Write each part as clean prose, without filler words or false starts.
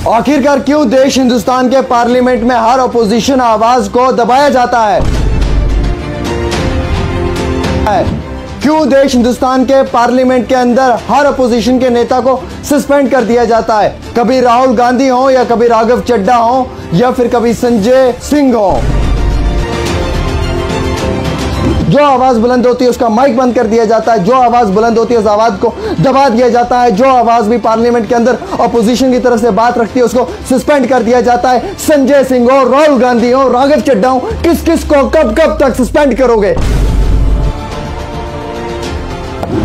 आखिरकार क्यों देश हिंदुस्तान के पार्लियामेंट में हर अपोजिशन आवाज को दबाया जाता है? क्यों देश हिंदुस्तान के पार्लियामेंट के अंदर हर अपोजिशन के नेता को सस्पेंड कर दिया जाता है? कभी राहुल गांधी हो या कभी राघव चड्ढा हो या फिर कभी संजय सिंह हो, जो आवाज बुलंद होती है उसका माइक बंद कर दिया जाता है, जो आवाज बुलंद होती है उस आवाज को दबा दिया जाता है, जो आवाज भी पार्लियामेंट के अंदर अपोजिशन की तरफ से बात रखती है उसको सस्पेंड कर दिया जाता है। संजय सिंह हो, राहुल गांधी हो, राघव चड्ढा हो, किस किस को कब कब तक सस्पेंड करोगे?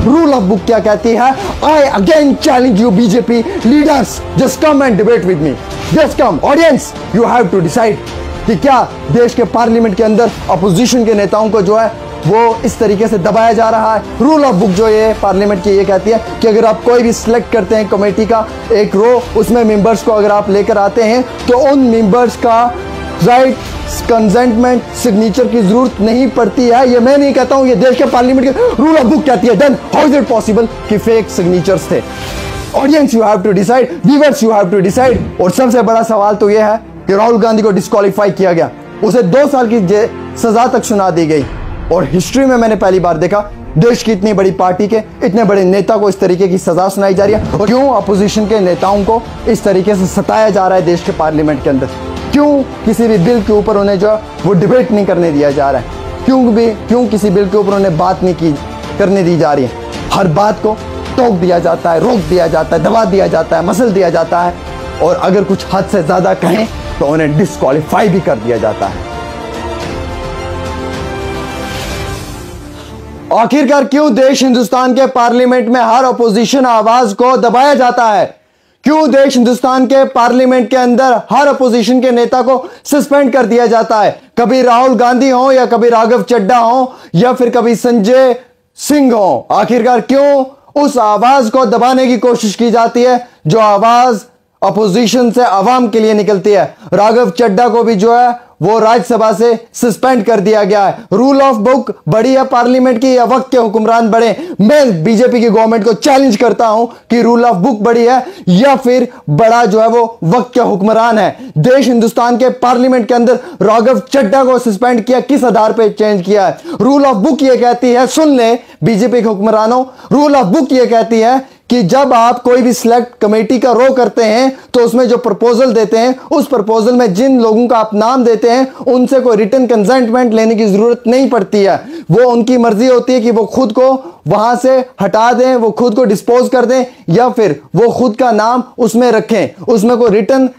रूल ऑफ बुक क्या कहती है? I again challenge you BJP leaders, just come and debate with me, just come. Audience, you have to decide कि क्या देश के पार्लियामेंट के अंदर अपोजिशन के नेताओं को जो है वो इस तरीके से दबाया जा रहा है। रूल ऑफ बुक जो ये पार्लियामेंट की ये कहती है कि अगर आप कोई भी सिलेक्ट करते हैं कमेटी का एक रो, उसमें मेंबर्स को अगर आप लेकर आते हैं तो उन मेंबर्स का राइट कंसेंटमेंट सिग्नेचर की जरूरत नहीं पड़ती है। ये मैं नहीं कहता हूं, ये देश के पार्लियामेंट की रूल ऑफ बुक कहती है। Then how is it possible कि फेक सिग्नेचर्स थे? Audience, you have to decide, viewers you have to decide. और सबसे बड़ा सवाल तो यह है कि राहुल गांधी को डिस्क्वालीफाई किया गया, उसे 2 साल की सजा तक सुना दी गई। और हिस्ट्री में मैंने पहली बार देखा देश की इतनी बड़ी पार्टी के इतने बड़े नेता को इस तरीके की सजा सुनाई जा रही है। और क्यों अपोजिशन के नेताओं को इस तरीके से सताया जा रहा है देश के पार्लियामेंट के अंदर? क्यों किसी भी बिल के ऊपर उन्हें जो वो डिबेट नहीं करने दिया जा रहा है? क्यों किसी बिल के ऊपर उन्हें बात नहीं करने दी जा रही है? हर बात को टोक दिया जाता है, रोक दिया जाता है, दबा दिया जाता है, मसल दिया जाता है, और अगर कुछ हद से ज्यादा कहें तो उन्हें डिस्क्वालीफाई भी कर दिया जाता है। आखिरकार क्यों देश हिंदुस्तान के पार्लियामेंट में हर अपोजिशन आवाज को दबाया जाता है? क्यों देश हिंदुस्तान के पार्लियामेंट के अंदर हर अपोजिशन के नेता को सस्पेंड कर दिया जाता है? कभी राहुल गांधी हो या कभी राघव चड्ढा हो या फिर कभी संजय सिंह हो। आखिरकार क्यों उस आवाज को दबाने की कोशिश की जाती है जो आवाज अपोजिशन से अवाम के लिए निकलती है? राघव चड्ढा को भी जो है वो राज्यसभा से सस्पेंड कर दिया गया है। रूल ऑफ बुक बड़ी है पार्लियामेंट की या वक्त के हुक्मरान बड़े? मैं बीजेपी की गवर्नमेंट को चैलेंज करता हूं कि रूल ऑफ बुक बड़ी है या फिर बड़ा जो है वो वक्त के हुक्मरान है। देश हिंदुस्तान के पार्लियामेंट के अंदर राघव चड्ढा को सस्पेंड किया, किस आधार पर चेंज किया है? रूल ऑफ बुक ये कहती है, सुन ले बीजेपी के हुक्मरानों, रूल ऑफ बुक ये कहती है कि जब आप कोई भी सिलेक्ट कमेटी का रो करते हैं तो उसमें जो प्रपोजल देते हैं उस प्रपोजल में जिन लोगों का आप नाम देते हैं उनसे कोई रिटन कंसेंटमेंट लेने की जरूरत नहीं पड़ती है। वो उनकी मर्जी होती है कि वो खुद को वहां से हटा दें, वो खुद को डिस्पोज कर दें या फिर वो खुद का नाम उसमें रखें। उसमें कोई रिटन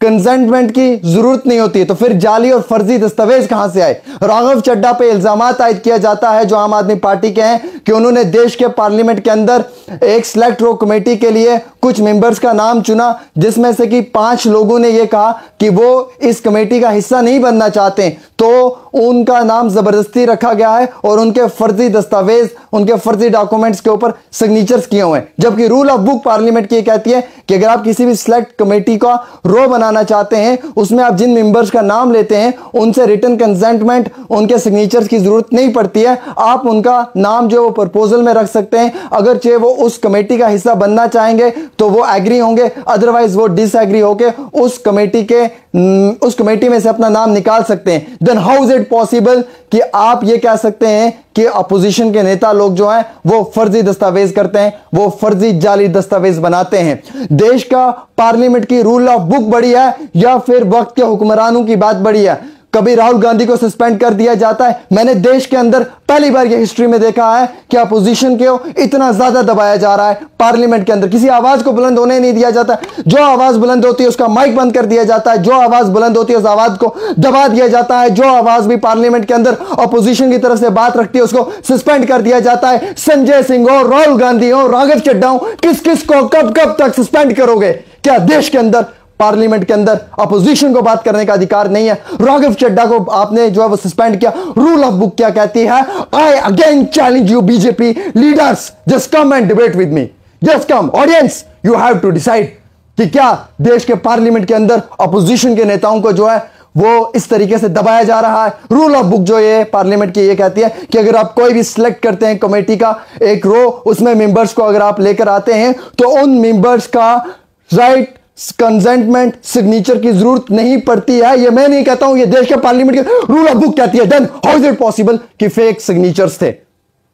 कंसेंटमेंट की जरूरत नहीं होती है। तो फिर जाली और फर्जी दस्तावेज कहां से आए? राघव चड्ढा पे इल्जाम आयद किया जाता है जो आम आदमी पार्टी के हैं कि उन्होंने देश के पार्लियामेंट के अंदर एक सिलेक्ट रो कमेटी के लिए कुछ मेंबर्स का नाम चुना, जिसमें से कि 5 लोगों ने यह कहा कि वो इस कमेटी का हिस्सा नहीं बनना चाहते, तो उनका नाम जबरदस्ती रखा गया है और उनके फर्जी दस्तावेज, उनके फर्जी डॉक्यूमेंट्स के ऊपर सिग्नेचर्स किए हुए हैं। जबकि रूल ऑफ बुक पार्लियामेंट की कहती है कि अगर आप किसी भी सिलेक्ट कमेटी का रो बनाना चाहते हैं उसमें आप जिन मेंबर्स का नाम लेते हैं उनसे रिटन कंसेंटमेंट, उनके सिग्नेचर्स की जरूरत नहीं पड़ती है। आप उनका नाम जो प्रपोजल में रख सकते हैं, अगर चाहे वो उस कमेटी का हिस्सा बनना चाहेंगे तो वो एग्री होंगे, अदरवाइज वो डिसएग्री होके उस कमेटी में से अपना नाम निकाल सकते हैं। Then how is it possible कि आप ये कह सकते हैं कि अपोजिशन के नेता लोग जो हैं वो फर्जी दस्तावेज करते हैं, वो फर्जी जाली दस्तावेज बनाते हैं? देश का पार्लियामेंट की रूल ऑफ बुक बड़ी है या फिर वक्त के हुक्मरानों की बात बड़ी है? कभी राहुल गांधी को सस्पेंड कर दिया जाता है। मैंने देश के अंदर पहली बार ये हिस्ट्री में देखा है कि अपोजिशन को इतना ज्यादा दबाया जा रहा है पार्लियामेंट के अंदर, किसी आवाज को बुलंद होने नहीं दिया जाता। जो आवाज बुलंद होती है उसका माइक बंद कर दिया जाता है, जो आवाज बुलंद होती है उस आवाज को दबा दिया जाता है, जो आवाज भी पार्लियामेंट के अंदर अपोजिशन की तरफ से बात रखती है उसको सस्पेंड कर दिया जाता है। संजय सिंह हो, राहुल गांधी हो, राघव चड्ढा हो, किस किस को कब कब तक सस्पेंड करोगे? क्या देश के अंदर पार्लियामेंट के अंदर अपोजिशन को बात करने का अधिकार नहीं है? राघव चड्ढा को आपने जो है वो सस्पेंड किया। रूल ऑफ बुक क्या कहती है? I again challenge you BJP leaders, just come and debate with me, just come. Audience, you have to decide कि क्या देश के पार्लियामेंट के अंदर अपोजिशन के नेताओं को जो है वो इस तरीके से दबाया जा रहा है। रूल ऑफ बुक जो ये पार्लियामेंट की ये कहती है कि अगर आप कोई भी सिलेक्ट करते हैं कमेटी का एक रो, उसमें मेंबर्स को अगर आप लेकर आते हैं तो उन मेंबर्स का राइट कंसेंटमेंट सिग्नेचर की जरूरत नहीं पड़ती है। ये मैं नहीं कहता हूं, ये देश के पार्लियामेंट के रूल ऑफ बुक कहती है। Then how is it possible कि फेक सिग्नेचर्स थे?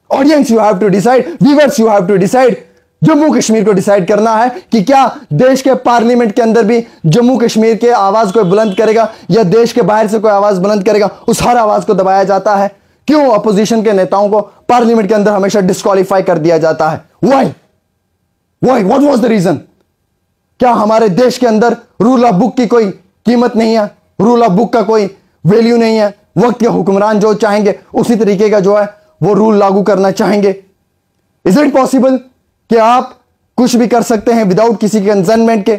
Audience you have to decide, viewers you have to decide. Jammu Kashmir को डिसाइड करना है कि क्या देश के पार्लियामेंट के अंदर भी जम्मू कश्मीर के आवाज को बुलंद करेगा या देश के बाहर से कोई आवाज बुलंद करेगा, उस हर आवाज को दबाया जाता है। क्यों अपोजिशन के नेताओं को पार्लियामेंट के अंदर हमेशा डिस्क्वालीफाई कर दिया जाता है? Why what was the reason? क्या हमारे देश के अंदर रूल ऑफ बुक की कोई कीमत नहीं है? रूल ऑफ बुक का कोई वैल्यू नहीं है? वक्त के हुक्मरान जो चाहेंगे उसी तरीके का जो है वो रूल लागू करना चाहेंगे? इज इट पॉसिबल कि आप कुछ भी कर सकते हैं विदाउट किसी के कंसेंटमेंट के?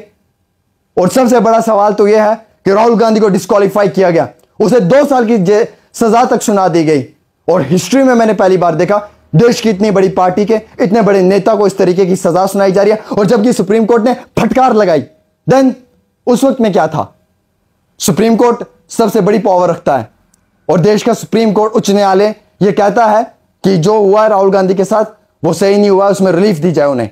और सबसे बड़ा सवाल तो यह है कि राहुल गांधी को डिस्क्वालीफाई किया गया, उसे 2 साल की सजा तक सुना दी गई। और हिस्ट्री में मैंने पहली बार देखा देश की इतनी बड़ी पार्टी के इतने बड़े नेता को इस तरीके की सजा सुनाई जा रही है। और जबकि सुप्रीम कोर्ट ने फटकार लगाई, देन उस वक्त में क्या था? सुप्रीम कोर्ट सबसे बड़ी पावर रखता है और देश का सुप्रीम कोर्ट उच्च न्यायालय यह कहता है कि जो हुआ राहुल गांधी के साथ वो सही नहीं हुआ, उसमें रिलीफ दी जाए उन्हें।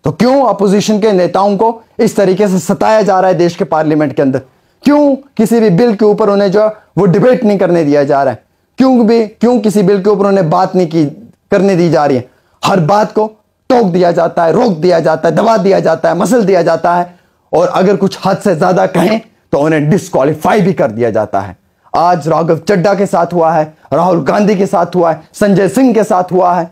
तो क्यों अपोजिशन के नेताओं को इस तरीके से सताया जा रहा है देश के पार्लियामेंट के अंदर? क्यों किसी भी बिल के ऊपर उन्हें जो वो डिबेट नहीं करने दिया जा रहा है? क्यों किसी बिल के ऊपर उन्हें बात नहीं करने दी जा रही है? हर बात को टोक दिया जाता है, रोक दिया जाता है, दबा दिया जाता है, मसल दिया जाता है। और अगर कुछ हद से ज्यादा कहें तो उन्हें डिस्क्वालीफाई भी कर दिया जाता है। आज राघव चड्ढा के साथ हुआ है, राहुल गांधी के साथ हुआ है, संजय सिंह के साथ हुआ है।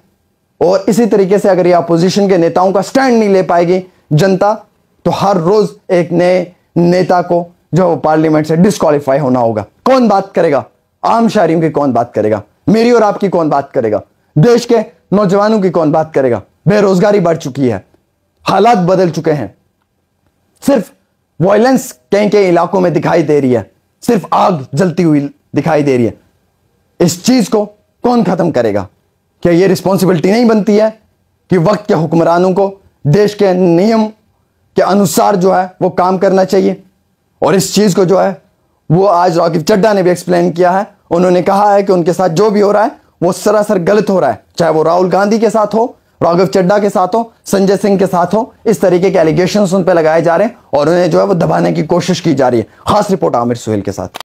और इसी तरीके से अगर ये अपोजिशन के नेताओं का स्टैंड नहीं ले पाएगी जनता, तो हर रोज एक नए नेता को जो पार्लियामेंट से डिस्क्वालीफाई होना होगा। कौन बात करेगा? आम शहरियों की कौन बात करेगा? मेरी और आपकी कौन बात करेगा? देश के नौजवानों की कौन बात करेगा? बेरोजगारी बढ़ चुकी है, हालात बदल चुके हैं, सिर्फ वायलेंस कई कई इलाकों में दिखाई दे रही है, सिर्फ आग जलती हुई दिखाई दे रही है। इस चीज को कौन खत्म करेगा? क्या यह रिस्पॉन्सिबिलिटी नहीं बनती है कि वक्त के हुक्मरानों को देश के नियम के अनुसार जो है वो काम करना चाहिए? और इस चीज को जो है वो आज राघव चड्ढा ने भी एक्सप्लेन किया है। उन्होंने कहा है कि उनके साथ जो भी हो रहा है वो सरासर गलत हो रहा है, चाहे वो राहुल गांधी के साथ हो, राघव चड्ढा के साथ हो, संजय सिंह के साथ हो। इस तरीके के एलिगेशंस उन पर लगाए जा रहे हैं और उन्हें जो है वो दबाने की कोशिश की जा रही है। खास रिपोर्ट आमिर सुहेल के साथ।